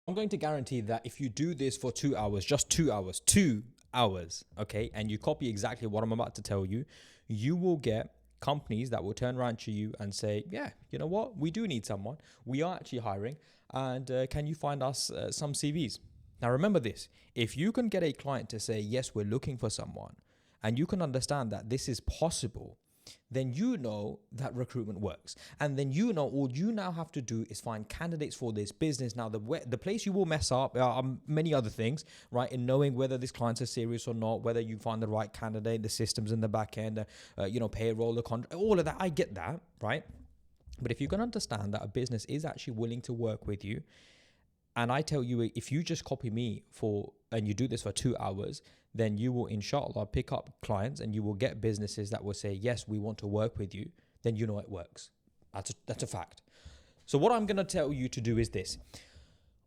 I'm going to guarantee that if you do this for 2 hours, just 2 hours, okay, and you copy exactly what I'm about to tell you, you will get companies that will turn around to you and say, yeah, you know what, we do need someone. We are actually hiring. And can you find us some CVs? Now, remember this, if you can get a client to say, yes, we're looking for someone, and you can understand that this is possible, then you know that recruitment works. And then you know all you now have to do is find candidates for this business. Now, the place you will mess up are many other things, right? In knowing whether these clients are serious or not, whether you find the right candidate, the systems in the back end, payroll, the contract, all of that. I get that, right? But if you can understand that a business is actually willing to work with you, and I tell you, if you just copy me and you do this for 2 hours, then you will, inshallah, pick up clients and you will get businesses that will say, yes, we want to work with you. Then you know it works. That's a fact. So what I'm going to tell you to do is this.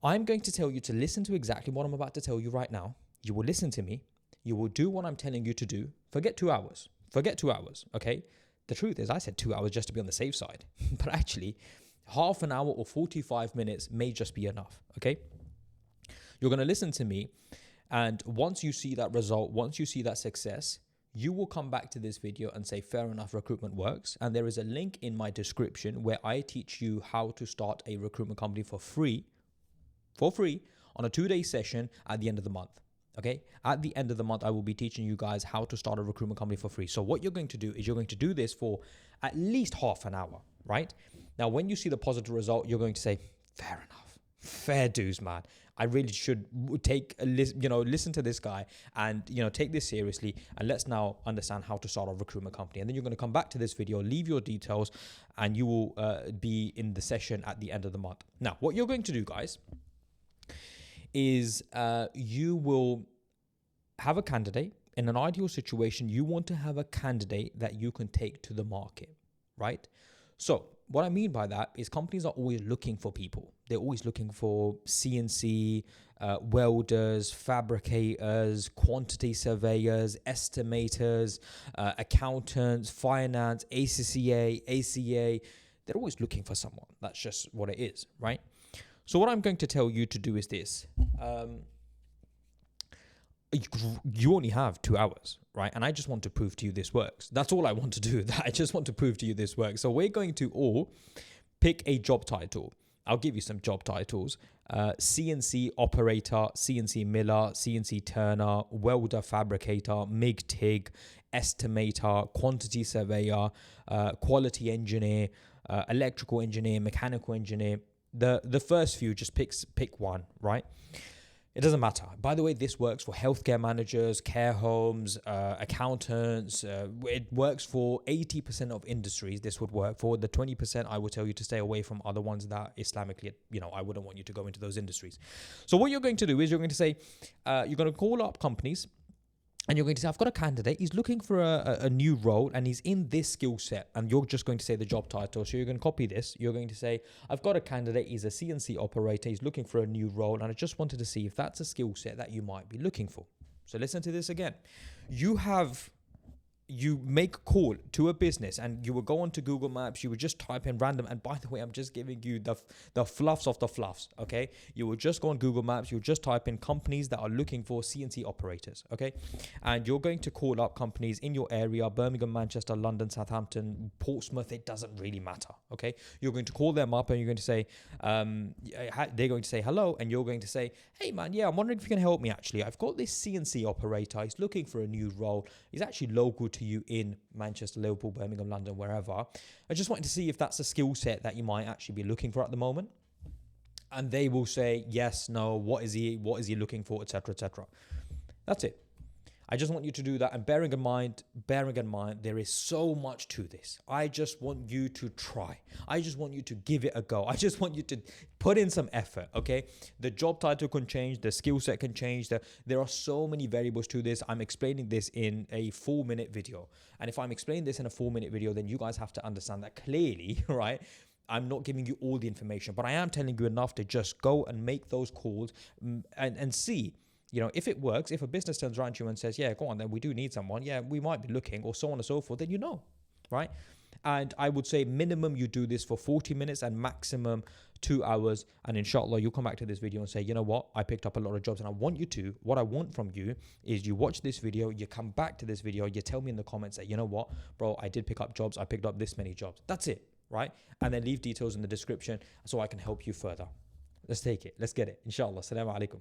I'm going to tell you to listen to exactly what I'm about to tell you right now. You will listen to me. You will do what I'm telling you to do. Forget 2 hours. Forget 2 hours, okay? The truth is I said 2 hours just to be on the safe side. But actually, half an hour or 45 minutes may just be enough, okay? You're going to listen to me, and once you see that result, once you see that success, you will come back to this video and say, fair enough, recruitment works. And there is a link in my description where I teach you how to start a recruitment company for free on a 2-day session at the end of the month. Okay, at the end of the month, I will be teaching you guys how to start a recruitment company for free. So what you're going to do is you're going to do this for at least half an hour, right? Now, when you see the positive result, you're going to say, fair enough, fair dues, man. I really should listen to this guy and, take this seriously. And let's now understand how to start a recruitment company. And then you're going to come back to this video, leave your details, and you will be in the session at the end of the month. Now, what you're going to do, guys, is you will have a candidate. In an ideal situation, you want to have a candidate that you can take to the market, right? So what I mean by that is companies are always looking for people. They're always looking for CNC, welders, fabricators, quantity surveyors, estimators, accountants, finance, ACCA, ACA. They're always looking for someone. That's just what it is, right? So what I'm going to tell you to do is this. You only have 2 hours, right? And I just want to prove to you this works. That's all I want to do. I just want to prove to you this works. So we're going to all pick a job title. I'll give you some job titles. CNC operator, CNC miller, CNC turner, welder fabricator, MIG TIG, estimator, quantity surveyor, quality engineer, electrical engineer, mechanical engineer. The first few, just pick one, right? It doesn't matter. By the way, this works for healthcare managers, care homes, accountants. It works for 80% of industries. This would work for the 20%. I would tell you to stay away from other ones that Islamically, I wouldn't want you to go into those industries. So what you're going to do is you're going to say, you're going to call up companies. And you're going to say, I've got a candidate. He's looking for a new role and he's in this skill set. And you're just going to say the job title. So you're going to copy this. You're going to say, I've got a candidate. He's a CNC operator. He's looking for a new role. And I just wanted to see if that's a skill set that you might be looking for. So listen to this again. You make a call to a business and you will go onto Google Maps, you would just type in random, and by the way, I'm just giving you the fluffs of the fluffs, okay? You will just go on Google Maps, you'll just type in companies that are looking for CNC operators, okay? And you're going to call up companies in your area, Birmingham, Manchester, London, Southampton, Portsmouth, it doesn't really matter, okay? You're going to call them up and you're going to say, they're going to say hello, and you're going to say, hey man, yeah, I'm wondering if you can help me actually. I've got this CNC operator, he's looking for a new role, he's actually local to you in Manchester, Liverpool, Birmingham, London, wherever. I just wanted to see if that's a skill set that you might actually be looking for at the moment. And they will say yes, no, what is he looking for, etc., etc. That's it. I just want you to do that, and bearing in mind, there is so much to this. I just want you to try. I just want you to give it a go. I just want you to put in some effort, okay? The job title can change, the skill set can change. There are so many variables to this. I'm explaining this in a 4-minute video. And if I'm explaining this in a 4-minute video, then you guys have to understand that clearly, right? I'm not giving you all the information, but I am telling you enough to just go and make those calls and see. If it works, if a business turns around to you and says, yeah, go on, then we do need someone. Yeah, we might be looking, or so on and so forth, then right? And I would say minimum you do this for 40 minutes and maximum 2 hours, and inshallah you'll come back to this video and say, you know what, I picked up a lot of jobs. And what I want from you is you watch this video, you come back to this video, you tell me in the comments that, you know what, bro, I did pick up jobs, I picked up this many jobs. That's it, right? And then leave details in the description so I can help you further. Let's take it, let's get it, inshallah. Assalamu alaikum.